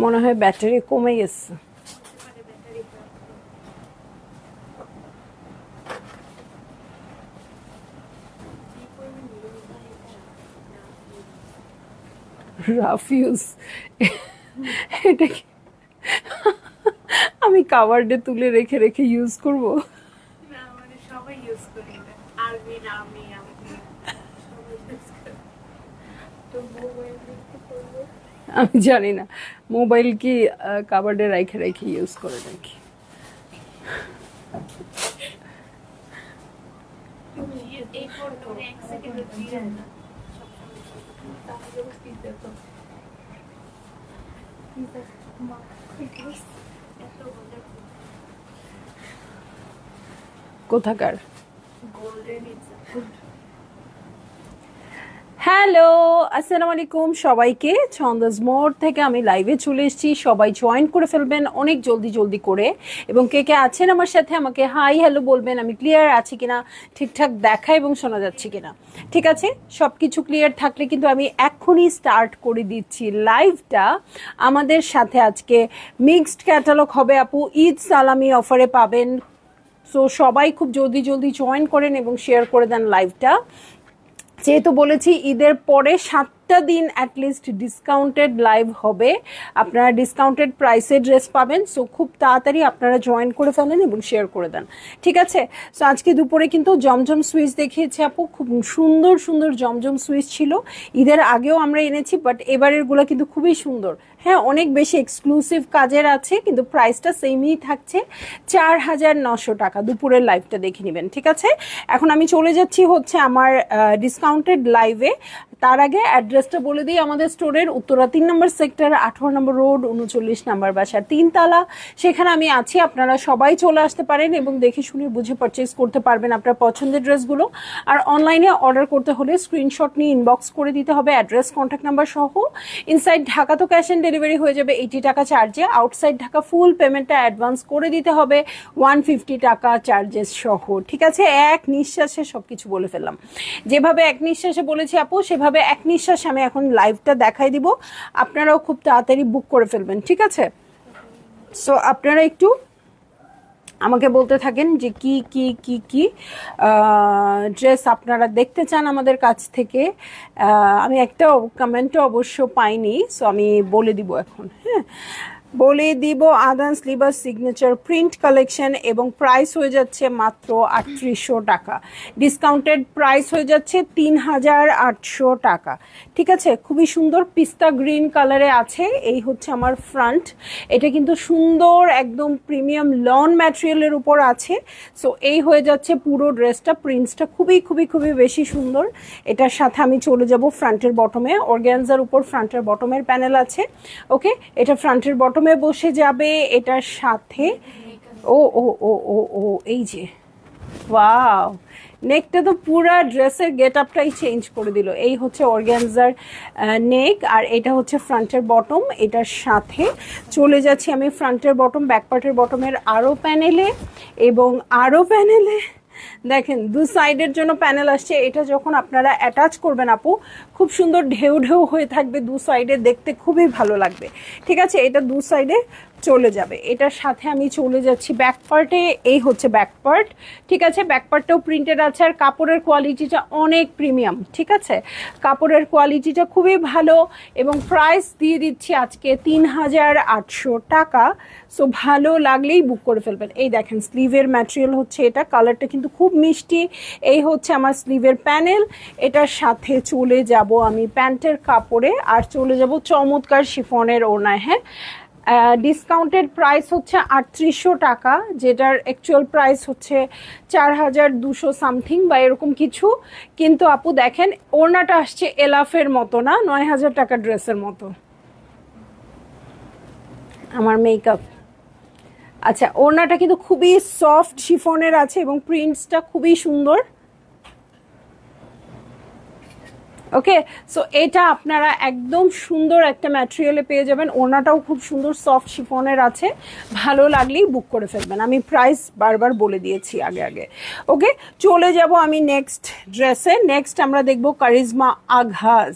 মনে হয় ব্যাটারি কমে গেছে। রাফ ইউজ এটা কি আমি কাভার্ডে তুলে রেখে রেখে ইউজ করব? না মানে সবাই ইউজ করি না, আরবি না আমি তো মোবাইল দেখতে করব। আমি জানি না মোবাইল কি কাভার্ডে রেখে রেখে ইউজ করে নাকি। তুমি এই ফোনটা এক সেকেন্ডে দিয়ে না তাহলে বুঝতে তো মা এত বড় কোথাকার গোল্ডেন ইজ হ্যালো, আসসালামু আলাইকুম সবাইকে। ছন্দস মোড় থেকে আমি লাইভে চলে এসেছি, সবাই জয়েন করে ফেলবেন অনেক জলদি জলদি করে। এবং কে কে আছেন আমার সাথে আমাকে হাই হ্যালো বলবেন, আমি ক্লিয়ার আছি কিনা, ঠিকঠাক দেখা এবং শোনা যাচ্ছে কিনা। ঠিক আছে, সব কিছু ক্লিয়ার থাকলে কিন্তু আমি এক্ষুনি স্টার্ট করে দিচ্ছি লাইভটা। আমাদের সাথে আজকে মিক্সড ক্যাটালগ হবে আপু, ঈদ সালামি অফারে পাবেন। সো সবাই খুব জলদি জলদি জয়েন করেন এবং শেয়ার করে দেন লাইভটা। যেহেতু বলেছি ঈদের পরে 7টা দিন অ্যাটলিস্ট ডিসকাউন্টেড লাইভ হবে, আপনারা ডিসকাউন্টেড প্রাইসে ড্রেস পাবেন। সো খুব তাড়াতাড়ি আপনারা জয়েন করে ফেলেন এবং শেয়ার করে দেন, ঠিক আছে। সো আজকে দুপুরে কিন্তু জমজম সুইচ দেখিয়েছি আপু, খুব সুন্দর সুন্দর জমজম সুইচ ছিল। ঈদের আগেও আমরা এনেছি, বাট এবারেরগুলো কিন্তু খুবই সুন্দর। হ্যাঁ, অনেক বেশি এক্সক্লুসিভ কাজের আছে, কিন্তু প্রাইসটা সেমই থাকছে 4900 টাকা। দুপুরের লাইভটা দেখে নেবেন, ঠিক আছে। এখন আমি চলে যাচ্ছি হচ্ছে আমার ডিসকাউন্টেড লাইভে। তার আগে অ্যাড্রেসটা বলে দিই, আমাদের স্টোরের উত্তরা 3 নম্বর সেক্টর, 18 নম্বর রোড, 39 নম্বর বাসা, 3 তলা। সেখানে আমি আছি, আপনারা সবাই চলে আসতে পারেন এবং দেখে শুনে বুঝে পারচেস করতে পারবেন আপনার পছন্দের ড্রেসগুলো। আর অনলাইনে অর্ডার করতে হলে স্ক্রিনশট নিয়ে ইনবক্স করে দিতে হবে অ্যাড্রেস কন্ট্যাক্ট নাম্বার সহ। ইনসাইড ঢাকা তো ক্যাশ অন ডেলিভারি হয়ে যাবে 80 টাকা চার্জে, আউটসাইড ঢাকা ফুল পেমেন্টটা অ্যাডভান্স করে দিতে হবে 150 টাকা চার্জেস সহ, ঠিক আছে। এক নিঃশ্বাসে সবকিছু বলে ফেললাম, যেভাবে এক নিঃশ্বাসে বলেছি আপু সেভাবে এক নিঃশ্বাসে আমি এখন লাইভটা দেখাই দিব। আপনারাও খুব তাড়াতাড়ি বুক করে ফেলবেন, ঠিক আছে। সো আপনারা একটু আমাকে বলতে থাকেন যে কি কি কি কি ড্রেস আপনারা দেখতে চান আমাদের কাছ থেকে। আমি একটা কমেন্টও অবশ্য পাইনি, সো আমি বলে দিব এখন। হ্যাঁ, বলে দিব আদান স্লিভার সিগনেচার প্রিন্ট কালেকশন, এবং প্রাইস হয়ে যাচ্ছে মাত্র 3800 টাকা। ডিসকাউন্টেড প্রাইস হয়ে যাচ্ছে 3800 টাকা, ঠিক আছে। খুবই সুন্দর পিস্তা গ্রিন কালারে আছে। এই হচ্ছে আমার ফ্রন্ট, এটা কিন্তু সুন্দর একদম প্রিমিয়াম লন ম্যাটেরিয়ালের উপর আছে। সো এই হয়ে যাচ্ছে পুরো ড্রেসটা, প্রিন্টসটা খুবই খুবই খুবই বেশি সুন্দর। এটার সাথে আমি চলে যাব ফ্রন্টের বটমে, অর্গানজার উপর ফ্রন্টের বটমের প্যানেল আছে। ওকে, এটা ফ্রন্টের বটমে বসে যাবে এটার সাথে। ও ও ও ও ও এই যে ওয়াও, নেকটা তো পুরা ড্রেসের গেট আপটাই চেঞ্জ করে দিল। এই হচ্ছে অর্গানজার নেক, আর এটা হচ্ছে ফ্রন্টের বটম। এটার সাথে চলে যাচ্ছি আমি ফ্রন্টের বটম, ব্যাক পার্টের বটমের আরও প্যানেলে, এবং আরও প্যানেলে দেখেন দু সাইডের জন্য প্যানেল আসছে। এটা যখন আপনারা অ্যাটাচ করবেন আপু, খুব সুন্দর ঢেউ ঢেউ হয়ে থাকবে দু সাইডে, দেখতে খুবই ভালো লাগবে, ঠিক আছে। এটা দু সাইডে চলে যাবে। এটার সাথে আমি চলে যাচ্ছি ব্যাক পার্টে। এই হচ্ছে ব্যাক পার্ট, ঠিক আছে। ব্যাক পার্টটাও প্রিন্টেড আছে, আর কাপড়ের কোয়ালিটিটা অনেক প্রিমিয়াম, ঠিক আছে। কাপড়ের কোয়ালিটিটা খুবই ভালো, এবং প্রাইস দিয়ে দিচ্ছি আজকে 3800 টাকা। সো ভালো লাগলেই বুক করে ফেলবেন। এই দেখেন স্লিভের ম্যাটেরিয়াল হচ্ছে এটা, কালারটা কিন্তু খুব মিষ্টি। এই হচ্ছে আমার স্লিভের প্যানেল। এটার সাথে চলে যাব আমি প্যান্টের কাপড়ে, আর চলে যাব চমৎকার শিফনের ওড়নায়। হ্যাঁ, ডিসকাউন্টেড প্রাইস হচ্ছে 3800 টাকা, যেটার অ্যাকচুয়াল প্রাইস হচ্ছে 4200 সামথিং বা এরকম কিছু। কিন্তু আপু দেখেন ওড়নাটা আসছে এলাফের মতো না, 9000 টাকা ড্রেসের মতো। আমার মেকআপ, আচ্ছা, ওড়নাটা কিন্তু খুবই সফট শিফনের আছে এবং প্রিন্টসটা খুবই সুন্দর। ওকে, সো এটা আপনারা একদম সুন্দর একটা ম্যাটেরিয়ালে পেয়ে যাবেন। ওড়নাটাও খুব সুন্দর সফট শিফনের আছে, ভালো লাগলেই বুক করে ফেলবেন। আমি প্রাইস বারবার বলে দিয়েছি আগে আগে। ওকে, চলে যাব আমি নেক্সট ড্রেসে। নেক্সট আমরা দেখব কারিজমা আঘাজ।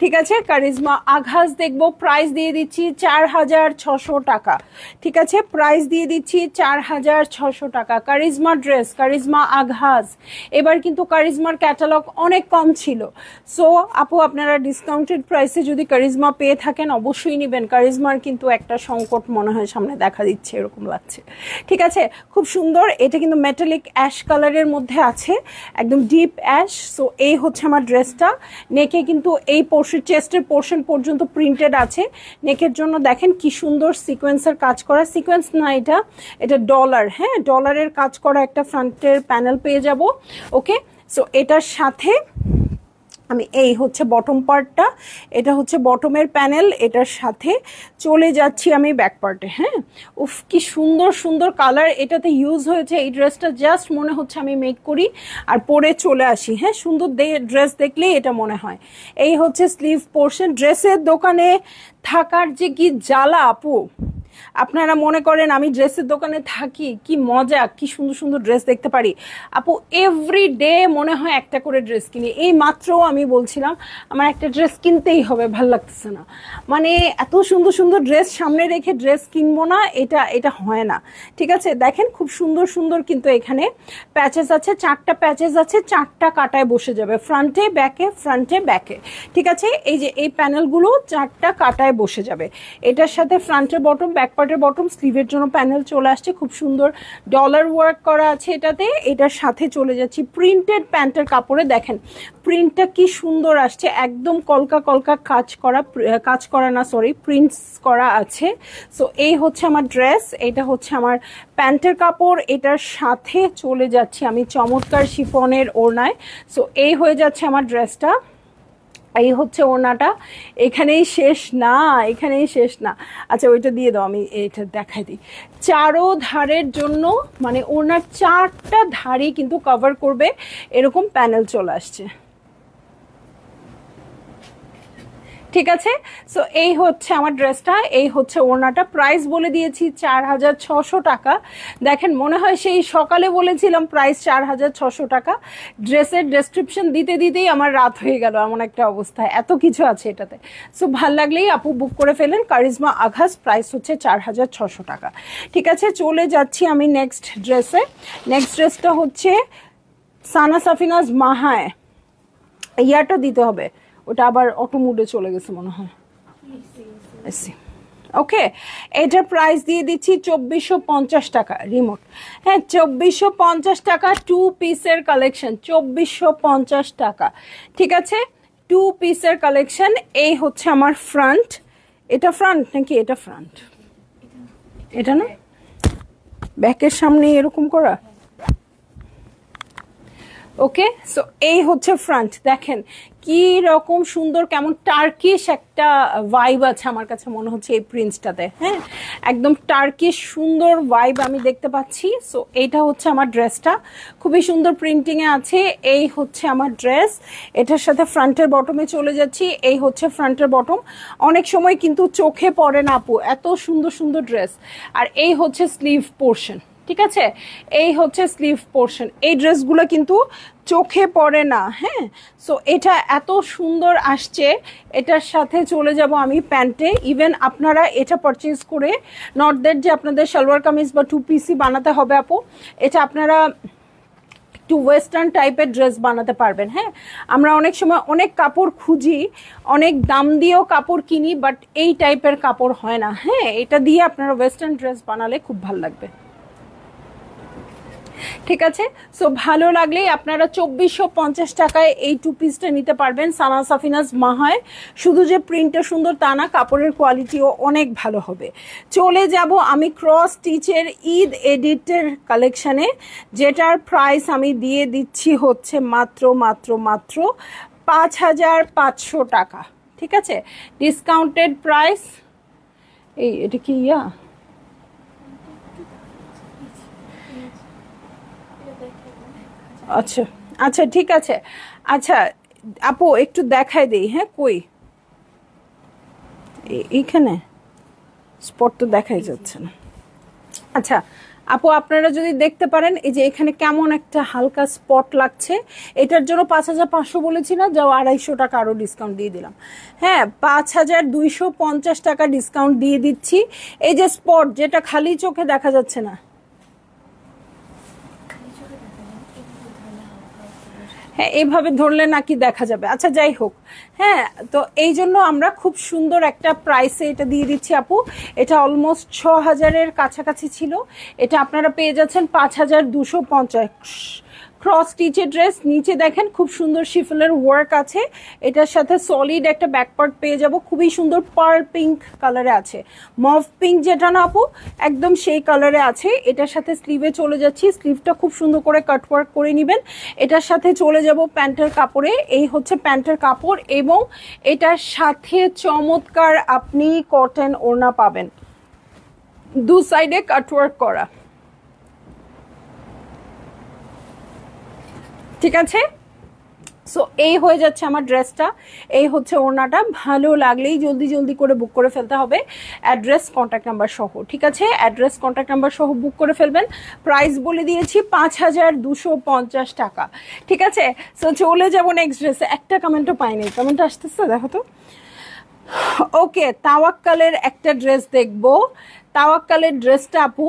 ঠিক আছে, কারিজমা আঘাজ দেখব। প্রাইস দিয়ে দিচ্ছি 4600 টাকা। ঠিক আছে, প্রাইস দিয়ে দিচ্ছি 4600 টাকা। কারিজমা ড্রেস, কারিজমা আঘাজ। এবার কিন্তু কারিজমার ক্যাটালগ অনেক কম ছিল, সো আপু আপনারা ডিসকাউন্টেড প্রাইসে যদি কারিজমা পেয়ে থাকেন অবশ্যই নেবেন। কারিজমার কিন্তু একটা সংকট মনে হয় সামনে দেখা দিচ্ছে, এরকম লাগছে। ঠিক আছে, খুব সুন্দর। এটা কিন্তু মেটালিক অ্যাশ কালারের মধ্যে আছে, একদম ডিপ অ্যাশ। সো এই হচ্ছে আমার ড্রেসটা। নেকে কিন্তু এই পোর্শন, চেস্টের পোর্শন পর্যন্ত প্রিন্টেড আছে। নেকের জন্য দেখেন কি সুন্দর সিকোয়েন্সের কাজ করা, সিকোয়েন্স না এটা, এটা ডলার, হ্যাঁ ডলারের কাজ করা একটা ফ্রন্টের প্যানেল পেয়ে যাব। ওকে, সো এটার সাথে আমি এই হচ্ছে বটম পার্টটা, এটা হচ্ছে বটমের প্যানেল, এটার সাথে চলে যাচ্ছি আমি ব্যাক পার্টে। হ্যাঁ, উফ কি সুন্দর সুন্দর কালার এটাতে ইউজ হয়েছে। এই ড্রেসটা জাস্ট মনে হচ্ছে আমি মেক করি আর পরে চলে আসি। হ্যাঁ, সুন্দর ড্রেস দেখলেই এটা মনে হয়। এই হচ্ছে স্লিভ পোর্শন। ড্রেসের দোকানে থাকার যে কি জ্বালা আপু, আপনারা মনে করেন আমি ড্রেসের দোকানে থাকি, কি মজা, কি সুন্দর সুন্দর ড্রেস দেখতে পারি আপু। এভরি ডে মনে হয় একটা করে ড্রেস কিনি। এই মাত্র আমি বলছিলাম আমার একটা ড্রেস কিনতেই হবে, ভাল লাগতেছে না। মানে এত সুন্দর সুন্দর ড্রেস সামনে রেখে ড্রেস কিনবো না, এটা এটা হয় না। ঠিক আছে, দেখেন খুব সুন্দর সুন্দর কিন্তু এখানে প্যাচেস আছে, 4টা প্যাচেস আছে, 4টা কাটায় বসে যাবে, ফ্রন্টে ব্যাকে, ফ্রন্টে ব্যাকে। ঠিক আছে, এই যে এই প্যানেলগুলো 4টা কাটায় বসে যাবে। এটার সাথে ফ্রন্টের বটম, ব্যাক পার্টের বটম, স্লিভের জন্য প্যানেল চলে আসছে, খুব সুন্দর ডলার ওয়ার্ক করা আছে এটাতে। এটার সাথে চলে যাচ্ছি প্রিন্টেড প্যান্টের কাপড়ে। দেখেন প্রিন্টটা কি সুন্দর আসছে, একদম কলকা কলকা কাজ করা না সরি, প্রিন্টস করা আছে। সো এই হচ্ছে আমার ড্রেস, এটা হচ্ছে আমার প্যান্টের কাপড়। এটার সাথে চলে যাচ্ছি আমি চমৎকার শিফনের ওড়নায়। সো এই হয়ে যাচ্ছে আমার ড্রেসটা, এই হচ্ছে ওড়নাটা। এখানেই শেষ না, এখানেই শেষ না। আচ্ছা ওইটা দিয়ে দাও, আমি এটা দেখাই দিই। চারো ধারের জন্য মানে ওড়নার 4টা ধারই কিন্তু কভার করবে এরকম প্যানেল চলে আসছে। ঠিক আছে, সো এই হচ্ছে আমার ড্রেসটা, এই হচ্ছে ওড়নাটা। প্রাইস বলে দিয়েছি 4600 টাকা। দেখেন মনে হয় সেই সকালে বলেছিলাম প্রাইস 4600 টাকা, ড্রেসের ডেসক্রিপশন দিতে দিতেই আমার রাত হয়ে গেল, এমন একটা অবস্থা, এত কিছু আছে এটাতে। সো ভাল লাগলেই আপু বুক করে ফেলেন। কারিজমা আঘাজ, প্রাইস হচ্ছে 4600 টাকা। ঠিক আছে, চলে যাচ্ছি আমি নেক্সট ড্রেসে। নেক্সট ড্রেসটা হচ্ছে সানা সাফিনাজ মাহায়। ইয়ারটা দিতে হবে, ওটা আবার অটো মুডে চলে গেছে মনে হয়। ওকে, এটার প্রাইস দিয়ে দিচ্ছি 2450 টাকা। রিমোট, হ্যাঁ 2450 টাকা। 2 পিসের কালেকশন, 2450 টাকা। ঠিক আছে, 2 পিসের কালেকশন। এই হচ্ছে আমার ফ্রন্ট। এটা ফ্রন্ট নাকি এটা ফ্রন্ট? এটা না, ব্যাকের সামনে এরকম করা। ওকে, সো এই হচ্ছে ফ্রন্ট। দেখেন কি রকম সুন্দর, কেমন টার্কিশ একটা ভাইব আছে আমার কাছে মনে হচ্ছে এই প্রিন্টসটাতে। হ্যাঁ, একদম টার্কিশ সুন্দর ভাইব আমি দেখতে পাচ্ছি। সো এইটা হচ্ছে আমার ড্রেসটা, খুবই সুন্দর প্রিন্টিং এ আছে। এই হচ্ছে আমার ড্রেস, এটার সাথে ফ্রন্টের বটমে চলে যাচ্ছি। এই হচ্ছে ফ্রন্টের বটম। অনেক সময় কিন্তু চোখে পড়ে না আপু, এত সুন্দর সুন্দর ড্রেস। আর এই হচ্ছে স্লিভ পোর্শন। ঠিক আছে, এই হচ্ছে স্লিভ পোর্শন। এই ড্রেসগুলো কিন্তু চোখে পড়ে না। হ্যাঁ, সো এটা এত সুন্দর আসছে। এটার সাথে চলে যাব আমি প্যান্টে। ইভেন আপনারা এটা পারচেজ করে, নট দ্যাট যে আপনাদের সালোয়ার কামিজ বা 2 পিসি বানাতে হবে আপু, এটা আপনারা একটু ওয়েস্টার্ন টাইপের ড্রেস বানাতে পারবেন। হ্যাঁ, আমরা অনেক সময় অনেক কাপড় খুঁজি, অনেক দাম দিয়েও কাপড় কিনি, বাট এই টাইপের কাপড় হয় না। হ্যাঁ, এটা দিয়ে আপনারা ওয়েস্টার্ন ড্রেস বানালে খুব ভালো লাগবে। ঠিক আছে, সো ভালো লাগলেই আপনারা 2450 টাকায় এই 2 পিসটা নিতে পারবেন সানা সাফিনাজ মাহায়। শুধু যে প্রিন্টটা সুন্দর তা না, কাপড়ের কোয়ালিটিও অনেক ভালো হবে। চলে যাব আমি ক্রস স্টিচের ঈদ এডিটের কালেকশনে, যেটার প্রাইস আমি দিয়ে দিচ্ছি হচ্ছে মাত্র মাত্র মাত্র 5500 টাকা। ঠিক আছে, ডিসকাউন্টেড প্রাইস। এটা কি আচ্ছা আচ্ছা ঠিক আছে। আচ্ছা আপু একটু দেখাই দেই, হ্যাঁ কই এইখানে স্পট তো দেখাই যাচ্ছে না। আচ্ছা আপু আপনারা যদি দেখতে পারেন এই যে এখানে কেমন একটা হালকা স্পট লাগছে, এটার জন্য 5500 বলেছি না, যাও 250 টাকা আরো ডিসকাউন্ট দিয়ে দিলাম। হ্যাঁ 5250 টাকা ডিসকাউন্ট দিয়ে দিচ্ছি। এই যে স্পট যেটা খালি চোখে দেখা যাচ্ছে না, হ্যাঁ এইভাবে ধরলে নাকি দেখা যাবে। আচ্ছা যাই হোক, হ্যাঁ তো এই জন্য আমরা খুব সুন্দর একটা প্রাইসে এটা দিয়ে দিচ্ছি আপু। এটা অলমোস্ট 6000-এর কাছাকাছি ছিল, এটা আপনারা পেয়ে যাচ্ছেন 5250। ক্রস স্টিচের ড্রেস, নিচে দেখেন খুব সুন্দর শিফনের ওয়ার্ক আছে, এটার সাথে সলিড একটা ব্যাকপার্ট পেয়ে যাব, খুবই সুন্দর পার্ল পিঙ্ক কালারে আছে, মভ পিঙ্ক যেটা না আপু একদম সেই কালারে আছে। এটার সাথে স্লিভে চলে যাচ্ছি, স্লিভটা খুব সুন্দর করে কাটওয়ার্ক করে নেবেন। এটার সাথে চলে যাব প্যান্টের কাপড়ে, এই হচ্ছে প্যান্টের কাপড় এবং এটার সাথে চমৎকার আপনি কটন ওড়না পাবেন, দু সাইডে কাটওয়ার্ক করা, ঠিক আছে। সো এই হয়ে যাচ্ছে আমার ড্রেসটা, এই হচ্ছে ওড়নাটা। ভালো লাগলেই জলদি জলদি করে বুক করে ফেলতে হবে, অ্যাড্রেস কন্ট্যাক্ট নাম্বার সহ, ঠিক আছে। অ্যাড্রেস কন্ট্যাক্ট নাম্বার সহ বুক করে ফেলবেন। প্রাইস বলে দিয়েছি 5250 টাকা, ঠিক আছে। সো চলে যাবো নেক্সট ড্রেসে। একটা কমেন্টও পাইনি, কমেন্ট আসতেছে দেখো তো। ওকে তাওয়াক্কালের একটা ড্রেস দেখবো। তাওয়াক্কালের ড্রেসটা আপু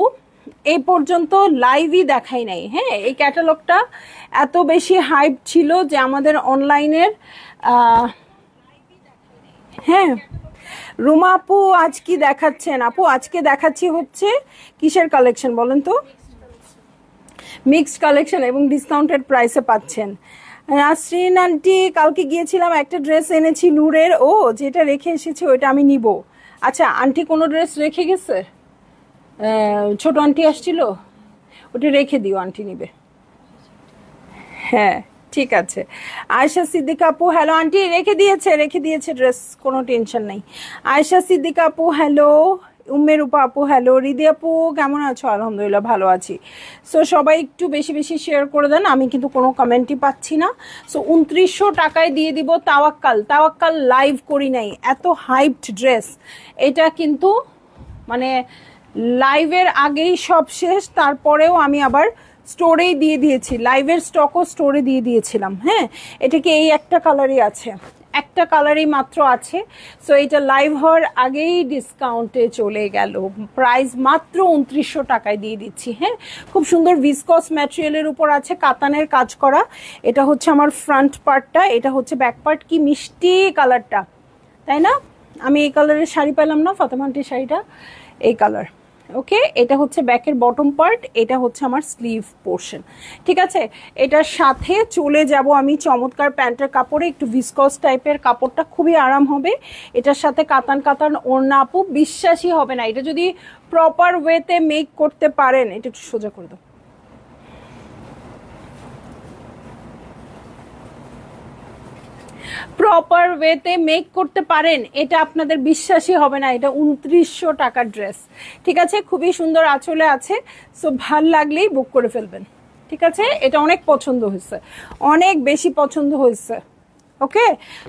এই পর্যন্ত লাইভই দেখাই নাই, হ্যাঁ এই ক্যাটালগটা এত বেশি হাইপ ছিল যে আমাদের অনলাইনের হ্যাঁ রুমা আপু আজ কি দেখাচ্ছেন? আপু আজকে দেখাচ্ছি হচ্ছে কিসের কালেকশন বলেন তো? মিক্সড কালেকশন এবং ডিসকাউন্টেড প্রাইসে পাচ্ছেন। নাসরিন আন্টি কালকে গিয়েছিলাম একটা ড্রেস এনেছি নূরের, ও যেটা রেখে এসেছি ওইটা আমি নিব। আচ্ছা আন্টি কোনো ড্রেস রেখে গেছে? ছোট আন্টি আসছিল, ওটা রেখে দিও, আন্টি নিবে। হ্যাঁ ঠিক আছে। আয়েশা সিদ্দিকা আপু হ্যালো, আন্টি রেখে দিয়েছে ড্রেস, কোনো টেনশন নেই। আয়েশা সিদ্দিকা আপু হ্যালো, উম্মের উপা আপু হ্যালো, রিদি আপু কেমন আছো? আলহামদুলিল্লাহ ভালো আছি। সো সবাই একটু বেশি বেশি শেয়ার করে দেন, আমি কিন্তু কোনো কমেন্টই পাচ্ছি না। সো 2900 টাকায় দিয়ে দিব তাওয়াক্কাল। তাওয়াক্কাল লাইভ করি নাই, এত হাইপড ড্রেস এটা কিন্তু, মানে লাইভের আগেই সব শেষ, তারপরেও আমি আবার স্টোরেই দিয়ে দিয়েছি, লাইভের স্টকও স্টোরে দিয়ে দিয়েছিলাম। হ্যাঁ এটাকে এই একটা কালারই আছে, একটা কালারই মাত্র আছে। সো এটা লাইভ হওয়ার আগেই ডিসকাউন্টে চলে গেল, প্রাইস মাত্র 2900 টাকায় দিয়ে দিচ্ছি। হ্যাঁ খুব সুন্দর ভিসকস ম্যাটেরিয়ালের উপর আছে, কাতানের কাজ করা। এটা হচ্ছে আমার ফ্রন্ট পার্টটা, এটা হচ্ছে ব্যাক পার্ট। কি মিষ্টি কালারটা, তাই না? আমি এই কালারের শাড়ি পেলাম না, ফাতেমা আন্টির শাড়িটা এই কালার। ওকে এটা হচ্ছে ব্যাকের বটম পার্ট, এটা হচ্ছে আমার স্লিভ পোর্শন, ঠিক আছে। এটার সাথে চলে যাব আমি চমৎকার প্যান্টের কাপড়ে, একটু ভিসকস টাইপের কাপড়টা, খুবই আরাম হবে। এটার সাথে কাতান কাতান ওড়না আপু, বিশ্বাসই হবে না এটা যদি প্রপার ওয়েতে মেক করতে পারেন। এটা একটু সোজা করে দাও। প্রপার ওয়েতে মেক করতে পারেন, এটা আপনাদের বিশ্বাসই হবে না। এটা 2900 টাকার ড্রেস, ঠিক আছে। খুবই সুন্দর আঁচলে আছে, সো ভাল লাগলেই বুক করে ফেলবেন, ঠিক আছে। এটা অনেক পছন্দ হয়েছে, অনেক বেশি পছন্দ হয়েছে। ওকে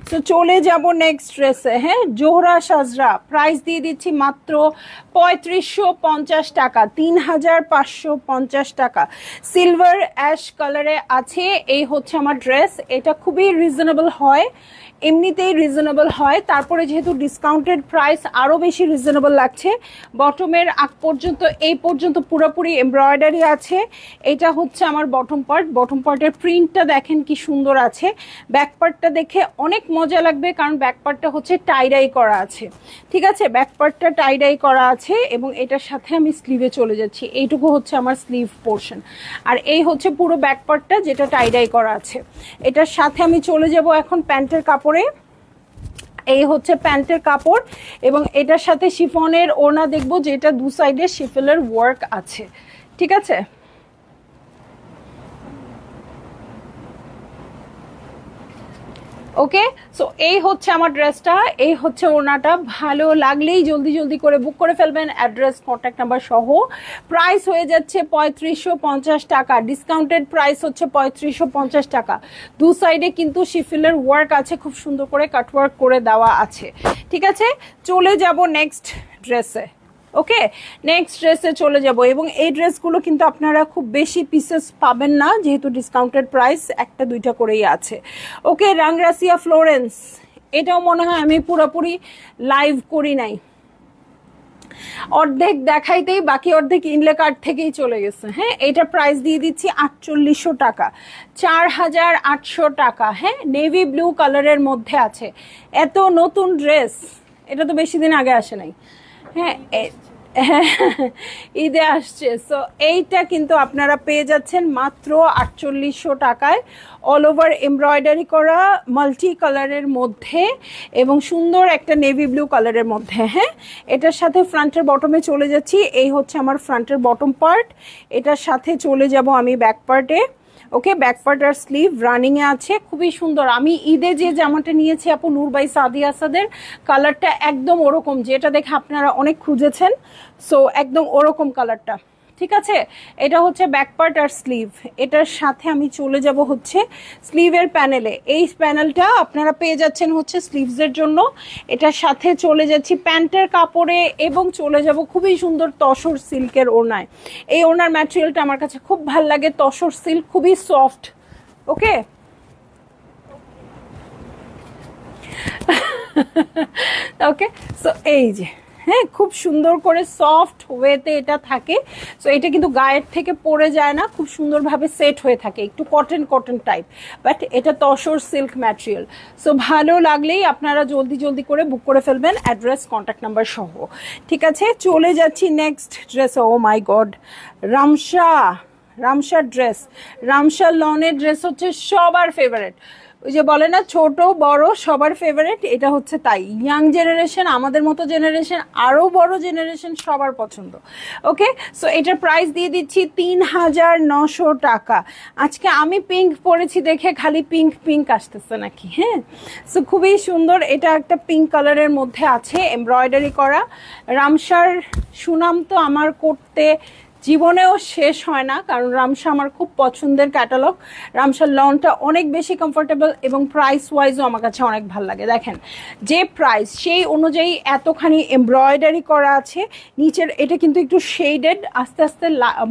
তো চলে যাব নেক্সট ড্রেসে। হ্যাঁ জোহরা সাজরা, প্রাইস দিয়ে দিচ্ছি মাত্র 3550 টাকা, 3550 টাকা। সিলভার অ্যাশ কালারে আছে, এই হচ্ছে আমার ড্রেস। এটা খুবই রিজনেবল হয়, এমনিতেই রিজনেবল হয়, তারপরে যেহেতু ডিসকাউন্টেড প্রাইস আরও বেশি রিজনেবল লাগছে। বটমের আগ পর্যন্ত এই পর্যন্ত পুরোপুরি এমব্রয়ডারি আছে। এটা হচ্ছে আমার বটম পার্ট, বটম পার্টের প্রিন্টটা দেখেন কি সুন্দর আছে। ব্যাক পার্টটা দেখে অনেক মজা লাগবে, কারণ ব্যাক পার্টটা হচ্ছে টাইডাই করা আছে, ঠিক আছে। ব্যাক পার্টটা টাইডাই করা আছে এবং এটার সাথে আমি স্লিভে চলে যাচ্ছি, এইটুকু হচ্ছে আমার স্লিভ পোর্শন। আর এই হচ্ছে পুরো ব্যাক পার্টটা যেটা টাইডাই করা আছে। এটার সাথে আমি চলে যাব এখন প্যান্টের কাপড়ে, এই হচ্ছে প্যান্টের কাপড় এবং এটার সাথে শিফনের ওড়না দেখবো, যেটা দু সাইডে শিফনের ওয়ার্ক আছে, ঠিক আছে। ওকে, সো এই হচ্ছে আমার ড্রেসটা, এই হচ্ছে ওড়নাটা। ভালো লাগলেই জলদি জলদি করে বুক করে ফেলবেন, অ্যাড্রেস কন্ট্যাক্ট নাম্বার সহ। প্রাইস হয়ে যাচ্ছে 3550 টাকা, ডিসকাউন্টেড প্রাইস হচ্ছে 3550 টাকা। দু সাইডে কিন্তু শিফিলের ওয়ার্ক আছে, খুব সুন্দর করে কাটওয়ার্ক করে দেওয়া আছে। ঠিক আছে, চলে যাব নেক্সট ড্রেসে। ওকে, নেক্সট ড্রেসে চলে যাব। এবং এই ড্রেসগুলো কিন্তু আপনারা খুব বেশি পিসেস পাবেন না, যেহেতু ডিসকাউন্টেড প্রাইস, একটা দুইটা করেই আছে। ওকে, রাংরাসিয়া ফ্লোরেন্স, এটাও মনে হয় আমি পুরোপুরি লাইভ করি নাই, অর্ধেক দেখাইতেই বাকি অর্ধেক ইনলে কার্ড থেকেই চলে গেছে। হ্যাঁ, এটা প্রাইস দিয়ে দিচ্ছি 4800 টাকা, 4800 টাকা। হ্যাঁ, নেভি ব্লু কালারের মধ্যে আছে। এত নতুন ড্রেস, এটা তো বেশি দিন আগে আসে নাই। হ্যাঁ, ঈদে আসছে। সো এইটা কিন্তু আপনারা পেয়ে যাচ্ছেন মাত্র 4800 টাকায়, অল ওভার এমব্রয়ডারি করা মাল্টি কালারের মধ্যে এবং সুন্দর একটা নেভি ব্লু কালারের মধ্যে। হ্যাঁ, এটার সাথে ফ্রন্টের বটমে চলে যাচ্ছি। এই হচ্ছে আমার ফ্রন্টের বটম পার্ট, এটার সাথে চলে যাব আমি ব্যাক পার্টে। ওকে, ব্যাক পার্ট আর স্লিভ রানিং এ আছে, খুবই সুন্দর। আমি ঈদে যে জামাটা নিয়েছি আপু নূর বাই সাদি আসাদের, কালারটা একদম ওরকম, যেটা দেখে আপনারা অনেক খুঁজেছেন। সো একদম ওরকম কালারটা। ঠিক আছে, এটা হচ্ছে ব্যাক পার্ট আর স্লিভ। এটার সাথে আমি চলে যাব হচ্ছে স্লিভের প্যানেলে। এই প্যানেলটা আপনারা পেয়ে যাচ্ছেন হচ্ছে স্লিভসের জন্য। এটার সাথে চলে যাচ্ছি প্যান্টের কাপড়ে এবং চলে যাব খুবই সুন্দর তসর সিল্কের ওড়নায়। এই ওড়নার ম্যাটেরিয়ালটা আমার কাছে খুব ভাল লাগে, তসর সিল্ক, খুবই সফট। ওকে, ওকে, সো এই যে, হ্যাঁ, খুব সুন্দর করে সফট ওয়েতে এটা থাকে। সো এটা কিন্তু গায়ের থেকে পড়ে যায় না, খুব সুন্দরভাবে সেট হয়ে থাকে, একটু কটন কটন টাইপ, বাট এটা তসর সিল্ক ম্যাটেরিয়াল। সো ভালো লাগলেই আপনারা জলদি জলদি করে বুক করে ফেলবেন, অ্যাড্রেস কন্ট্যাক্ট নাম্বার সহ। ঠিক আছে, চলে যাচ্ছি নেক্সট ড্রেস। ও মাই গড, রামশার ড্রেস। রামশা লনের ড্রেস হচ্ছে সবার ফেভারিট। ওই যে বলে না ছোট বড় সবার ফেভারিট, এটা হচ্ছে তাই। ইয়াং জেনারেশন, আমাদের মতো জেনারেশন, আরো বড় জেনারেশন, সবার পছন্দ। ওকে, সো এটার প্রাইস দিয়ে দিচ্ছি 3900 টাকা। আজকে আমি পিঙ্ক পরেছি দেখে খালি পিঙ্ক পিঙ্ক আসতেছে নাকি? হ্যাঁ, সো খুবই সুন্দর। এটা একটা পিঙ্ক কালারের মধ্যে আছে, এমব্রয়ডারি করা। রামশার সুনাম তো আমার করতে জীবনেও শেষ হয় না, কারণ রামশা আমার খুব পছন্দের ক্যাটালগ। রামশার লনটা অনেক বেশি কমফোর্টেবল এবং প্রাইস ওয়াইজও আমার কাছে অনেক ভালো লাগে। দেখেন যে প্রাইস, সেই অনুযায়ী এতখানি এমব্রয়ডারি করা আছে নিচের। এটা কিন্তু একটু শেডেড, আস্তে আস্তে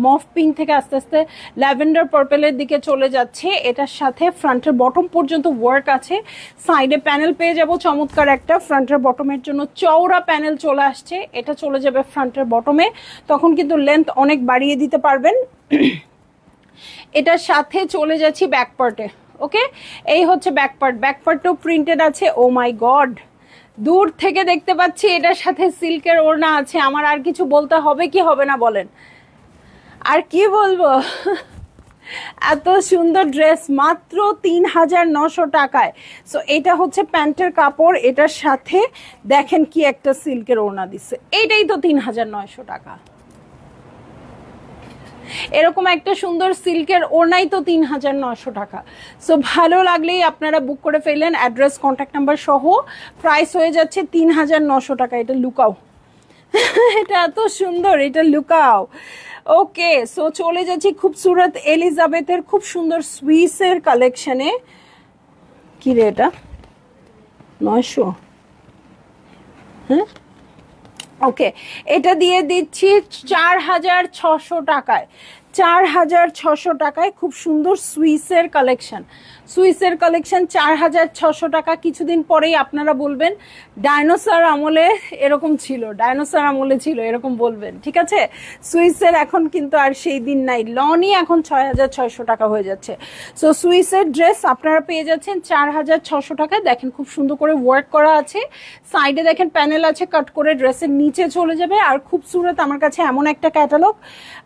মফ পিঙ্ক থেকে আস্তে আস্তে ল্যাভেন্ডার পার্পেলের দিকে চলে যাচ্ছে। এটার সাথে ফ্রন্টের বটম পর্যন্ত ওয়ার্ক আছে। সাইডে প্যানেল পেয়ে যাব চমৎকার একটা, ফ্রন্টের বটমের জন্য চওড়া প্যানেল চলে আসছে। এটা চলে যাবে ফ্রন্টের বটমে, তখন কিন্তু লেন্থ অনেক বাড়িয়ে দিতে পারবেন। এটার সাথে চলে যাচ্ছি ব্যাক পার্টে। ওকে, এই হচ্ছে ব্যাক পার্ট। ব্যাক পার্টও প্রিন্টেড আছে। ও মাই গড, দূর থেকে দেখতে পাচ্ছি এটার সাথে সিল্কের ওড়না আছে। আমার আর কিছু বলতে হবে কি হবে না বলেন? আর কি বলবো, এত সুন্দর ড্রেস মাত্র 3900 টাকায়। সো এটা হচ্ছে প্যান্টের কাপড়, এটার সাথে দেখেন কি একটা সিল্কের ওড়না দিচ্ছে। এইটাই তো 3900 টাকা। এরকম একটা সুন্দর সিল্কের ওড়নাই তো 3900 টাকা। সো ভালো লাগলেই আপনারা বুক করে ফেলেন, অ্যাড্রেস কন্ট্যাক্ট নাম্বার সহ। প্রাইস হয়ে যাচ্ছে 3900 টাকা। এটা লুকাও, এটা এত সুন্দর, এটা লুকাও। ওকে, সো চলে যাচ্ছি খুবসুরত এলিজাবেথের খুব সুন্দর সুইসের কালেকশনে। কি রে এটা, 900? হ্যাঁ, ওকে, এটা দিয়ে দিচ্ছি 4600 টাকায়। 4600 টাকায় খুব সুন্দর সুইসের কালেকশন। সুইসের কালেকশন 4600 টাকা। কিছুদিন পরেই আপনারা বলবেন ডাইনোসর আমলে এরকম ছিল, ডাইনোসর আমলে ছিল এরকম বলবেন। ঠিক আছে, সুইসের এখন কিন্তু আর সেই দিন নাই। লনই এখন 6600 টাকা হয়ে যাচ্ছে। সো সুইসের ড্রেস আপনারা পেয়ে যাচ্ছেন 4600 টাকায়। দেখেন খুব সুন্দর করে ওয়ার্ক করা আছে, সাইডে দেখেন প্যানেল আছে, কাট করে ড্রেসের নিচে চলে যাবে। আর খুবসুরত আমার কাছে এমন একটা ক্যাটালগ,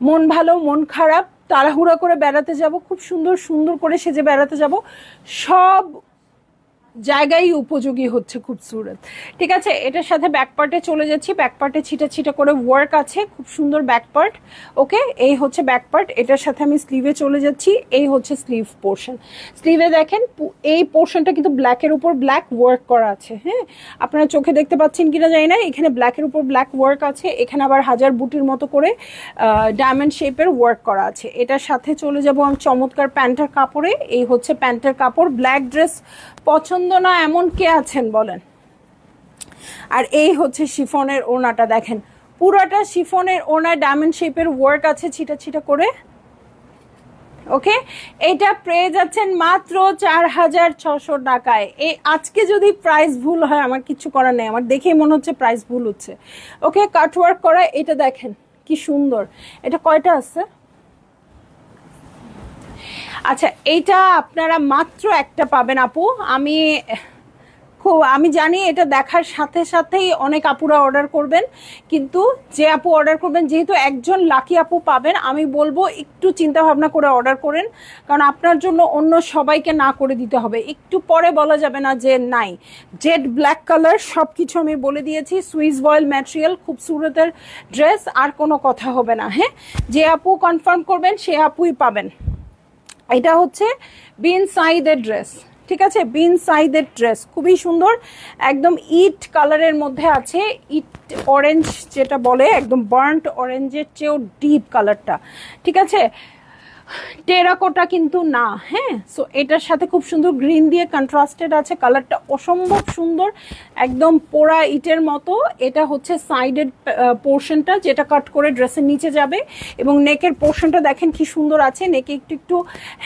মন ভালো মন খারাপ, তাড়াহুড়া করে বেড়াতে যাব, খুব সুন্দর সুন্দর করে সেজে বেড়াতে যাব, সব জায়গায় উপযোগী হচ্ছে, খুবসুরত। ঠিক আছে, এটার সাথে ব্যাক পার্টে চলে যাচ্ছি। ব্যাক পার্টে ছিটা ছিটা করে ওয়ার্ক আছে, খুব সুন্দর ব্যাক পার্ট। ওকে, এই হচ্ছে ব্যাক পার্ট। এটার সাথে আমি স্লিভে চলে যাচ্ছি। এই হচ্ছে স্লিভ পোর্শন। স্লিভে দেখেন এই পোর্শনটা কিন্তু ব্ল্যাকের উপর ব্ল্যাক ওয়ার্ক করা আছে। হ্যাঁ, আপনারা চোখে দেখতে পাচ্ছেন কিনা জানি না, এখানে ব্ল্যাকের উপর ব্ল্যাক ওয়ার্ক আছে। এখানে আবার হাজার বুটির মতো করে ডায়মন্ড শেপের ওয়ার্ক করা আছে। এটার সাথে চলে যাব আমি চমৎকার প্যান্টের কাপড়ে। এই হচ্ছে প্যান্টের কাপড়। ব্ল্যাক ড্রেস পছন্দ না এমন কে আছেন বলেন? আর এই হচ্ছে শিফনের ওড়নাটা, দেখেন পুরাটা শিফনের ওড়নায় ডায়মন্ড শেপের ওয়ার্ক আছে ছিটা ছিটা করে। ওকে, এটা পেয়ে যাচ্ছেন মাত্র 4600 টাকায়। এই আজকে যদি প্রাইস ভুল হয় আমার কিছু করার নেই, আমার দেখেই মনে হচ্ছে প্রাইস ভুল হচ্ছে। ওকে, কাটওয়ার্ক করা, এটা দেখেন কি সুন্দর। এটা কয়টা আছে? আচ্ছা, এইটা আপনারা মাত্র একটা পাবেন আপু। আমি জানি এটা দেখার সাথে সাথেই অনেক আপুরা অর্ডার করবেন, কিন্তু যে আপু অর্ডার করবেন, যেহেতু একজন লাকি আপু পাবেন, আমি বলবো একটু চিন্তা ভাবনা করে অর্ডার করেন, কারণ আপনার জন্য অন্য সবাইকে না করে দিতে হবে। একটু পরে বলা যাবে না যে নাই। জেড ব্ল্যাক কালার, সব কিছু আমি বলে দিয়েছি। সুইস বয়েল ম্যাটেরিয়াল, খুবসুরতের ড্রেস, আর কোনো কথা হবে না। হ্যাঁ, যে আপু কনফার্ম করবেন সে আপুই পাবেন। এটা হচ্ছে বিন সাইদের ড্রেস। ঠিক আছে, বিন সাইদের ড্রেস খুবই সুন্দর, একদম ইট কালারের মধ্যে আছে। ইট অরেঞ্জ যেটা বলে, একদম বার্ন্ট অরেঞ্জের চেয়েও ডিপ কালারটা। ঠিক আছে, টেরাকোটা কিন্তু না। হ্যাঁ, সো এটার সাথে খুব সুন্দর গ্রিন দিয়ে কন্ট্রাস্টেড আছে। কালারটা অসম্ভব সুন্দর, একদম পোড়া ইটের মতো। এটা হচ্ছে সাইডের পোর্শনটা, যেটা কাট করে ড্রেসের নিচে যাবে। এবং নেকের পোর্শনটা দেখেন কি সুন্দর আছে। নেকে একটু একটু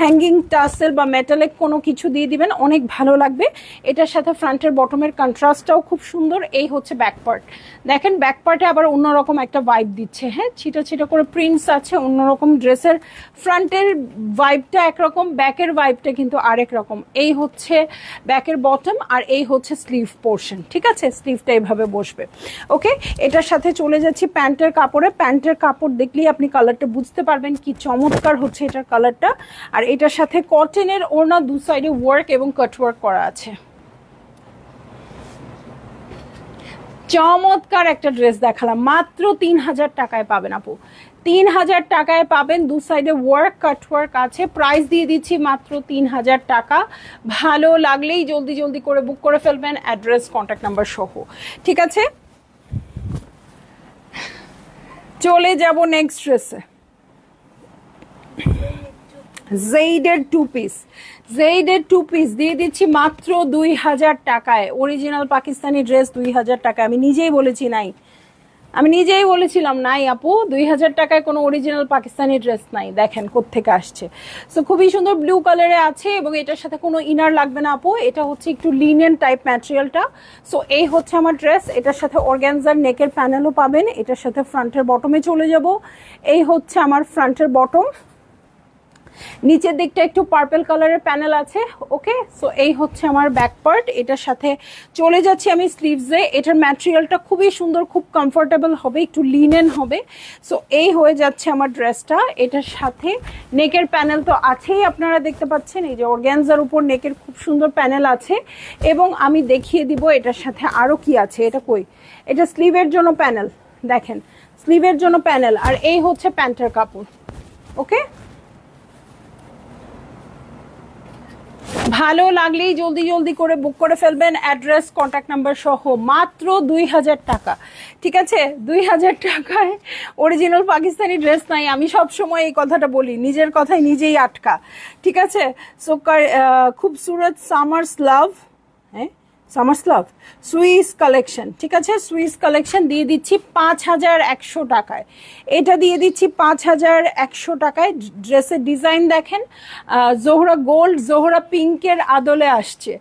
হ্যাঙ্গিং টাসেল বা মেটালিক কোনো কিছু দিয়ে দিবেন, অনেক ভালো লাগবে। এটার সাথে ফ্রন্টের বটমের কন্ট্রাস্টটাও খুব সুন্দর। এই হচ্ছে ব্যাক পার্ট, দেখেন ব্যাক পার্টে আবার অন্যরকম একটা ভাইব দিচ্ছে। হ্যাঁ, ছিটা ছিটা করে প্রিন্টস আছে, অন্যরকম। ড্রেসের ফ্রন্টের ভাইবটা একরকম, ব্যাকের ভাইবটা কিন্তু আরেক রকম। এই হচ্ছে ব্যাকের বটম, আর এই হচ্ছে স্লিভ পোর্শন। ঠিক আছে, স্লিভটা এইভাবে বসবে। ওকে, এটার সাথে চলে যাচ্ছি প্যান্টের কাপড়ে। প্যান্টের কাপড় দেখলেই আপনি কালারটা বুঝতে পারবেন কি চমৎকার হচ্ছে এটার কালারটা। আর এটার সাথে কটনের ওড়না, দু সাইডে ওয়ার্ক এবং কাট ওয়ার্ক করা আছে। চমৎকার একটা ড্রেস দেখালাম, মাত্র 3000 টাকায় পাবেন আপু। 3000 টাকায় পাবেন, দু সাইডে ওয়ার্ক কাটওয়ার্ক আছে। প্রাইস দিয়ে দিচ্ছি মাত্র 3000 টাকা। ভালো লাগলেই জলদি জলদি করে বুক করে ফেলবেন, অ্যাড্রেস কন্ট্যাক্ট নাম্বার সহ। ঠিক আছে, চলে যাব নেক্সট ড্রেসে। জেইডের টু পিস, জেইডের টু পিস দিয়ে দিচ্ছি মাত্র 2000 টাকায়। অরিজিনাল পাকিস্তানি ড্রেস 2000 টাকায়। আমি নিজেই বলেছি নাই, আমি নিজেই বলেছিলাম নাই আপু, 2000 টাকায় কোনো অরিজিনাল পাকিস্তানি ড্রেস নাই। দেখেন কোত্থেকে আসছে। সো খুবই সুন্দর ব্লু কালারে আছে, এবং এটার সাথে কোনো ইনার লাগবে না আপু। এটা হচ্ছে একটু লিনেন টাইপ ম্যাটেরিয়ালটা। সো এই হচ্ছে আমার ড্রেস। এটার সাথে অর্গ্যানজার নেকের প্যানেলও পাবেন। এটার সাথে ফ্রন্টের বটমে চলে যাব। এই হচ্ছে আমার ফ্রন্টের বটম। নিচের দিকটা একটু পার্পল কালারের প্যানেল আছে। ওকে, সো এই হচ্ছে আমার ব্যাক পার্ট। এটার সাথে চলে যাচ্ছি আমি স্লিভসে। এটার ম্যাটেরিয়ালটা খুবই সুন্দর, খুব কমফোর্টেবল হবে, একটু লিনেন হবে। সো এই হয়ে যাচ্ছে আমার ড্রেসটা। এটার সাথে নেকের প্যানেল তো আছেই, আপনারা দেখতে পাচ্ছেন। এই যে অর্গ্যানজার উপর নেকের খুব সুন্দর প্যানেল আছে। এবং আমি দেখিয়ে দিব এটার সাথে আরও কি আছে। এটা কই, এটা স্লিভের জন্য প্যানেল, দেখেন স্লিভের জন্য প্যানেল। আর এই হচ্ছে প্যান্টের কাপড়। ওকে, ভালো লাগলেই জলদি জলদি করে বুক করে ফেলবেন, অ্যাড্রেস কন্ট্যাক্ট নাম্বার সহ। মাত্র 2000 টাকা। ঠিক আছে, 2000 টাকায় অরিজিনাল পাকিস্তানি ড্রেস নাই। আমি সব সময় এই কথাটা বলি, নিজের কথায় নিজেই আটকা। ঠিক আছে, সো খুবসুরত সামার্স লাভ, হ্যাঁ সামার্স লাভ সুইস কালেকশন। ঠিক আছে, সুইস কালেকশন দিয়ে দিচ্ছি 5100 টাকায়। এটা দিয়ে দিচ্ছি 5100 টাকায়। ড্রেসের ডিজাইন দেখেন, জোহরা গোল্ড, জোহরা পিঙ্কের আদলে আসছে।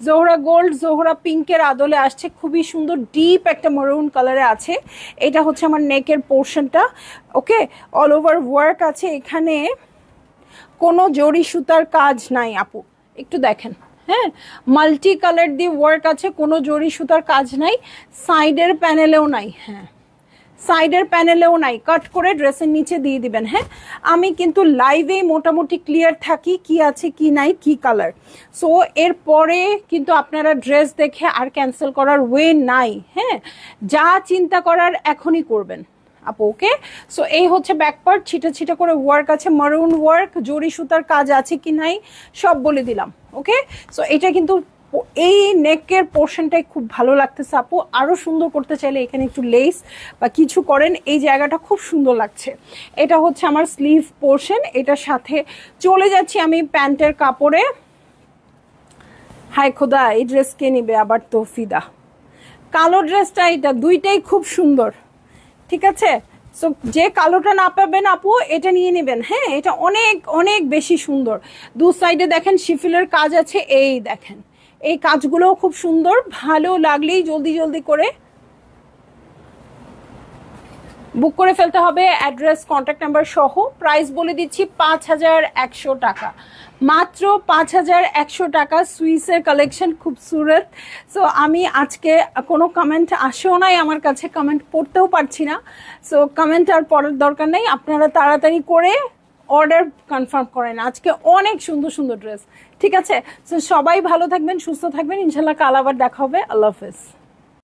জোহরা গোল্ড, জোহরা পিঙ্কের আদলে আসছে, খুবই সুন্দর ডিপ একটা মেরুন কালারে আছে। এটা হচ্ছে আমার নেকের পোর্শনটা। ওকে, অল ওভার ওয়ার্ক আছে। এখানে কোনো জরি সুতার কাজ নাই আপু, একটু দেখেন। হ্যাঁ, মাল্টি কালার দিয়ে ওয়ার্ক আছে, কোনো জরি সুতার কাজ নাই, সাইডের প্যানেলেও নাই। হ্যাঁ, সাইডের প্যানেলেও নাই, কাট করে ড্রেসের নিচে দিয়ে দিবেন। হ্যাঁ, আমি কিন্তু লাইভে মোটামুটি ক্লিয়ার থাকি কি আছে কি নাই কি কালার। সো এরপরে কিন্তু আপনারা ড্রেস দেখে আর ক্যান্সেল করার ওয়ে নাই। হ্যাঁ, যা চিন্তা করার এখনই করবেন আপু। ওকে, সো এই হচ্ছে ব্যাক পার্ট, ছিটা ছিটা করে ওয়ার্ক আছে, মারুন ওয়ার্ক, জরি সুতার কাজ আছে কি নাই সব বলে দিলাম। ওকে, সো এটা কিন্তু এই নেকের পোর্শনটাই খুব ভালো লাগতেছে আপু। আরো সুন্দর করতে চাইলে এখানে একটু লেস বা কিছু করেন, এই জায়গাটা খুব সুন্দর লাগছে। এটা হচ্ছে আমার স্লিভ পোর্শন, এটার সাথে চলে যাচ্ছি আমি প্যান্টের কাপড়ে। হায় খোদা, এই ড্রেস কে নিবে আবার, তো ফিদা কালো ড্রেসটা, এটা দুইটাই খুব সুন্দর। ঠিক আছে, সো যে কালোটা না পাবেন আপু এটা নিয়ে নেবেন। হ্যাঁ, এটা অনেক অনেক বেশি সুন্দর। দু সাইডে দেখেন শিফিলের কাজ আছে, এই দেখেন এই কাজগুলোও খুব সুন্দর। ভালো লাগলেই জলদি জলদি করে বুক করে ফেলতে হবে, অ্যাড্রেস কন্ট্যাক্ট নাম্বার সহ। প্রাইস বলে দিচ্ছি 5100 টাকা, মাত্র 5100 টাকা। সুইসের কালেকশন খুবসুরত। সো আমি আজকে কোনো কমেন্ট আসেও নাই আমার কাছে, কমেন্ট পড়তেও পারছি না। সো কমেন্ট আর পড়ার দরকার নেই, আপনারা তাড়াতাড়ি করে অর্ডার কনফার্ম করেন। আজকে অনেক সুন্দর সুন্দর ড্রেস। ঠিক আছে, সো সবাই ভালো থাকবেন, সুস্থ থাকবেন, ইনশাল্লাহ কাল আবার দেখা হবে। আল্লাহ হাফেজ।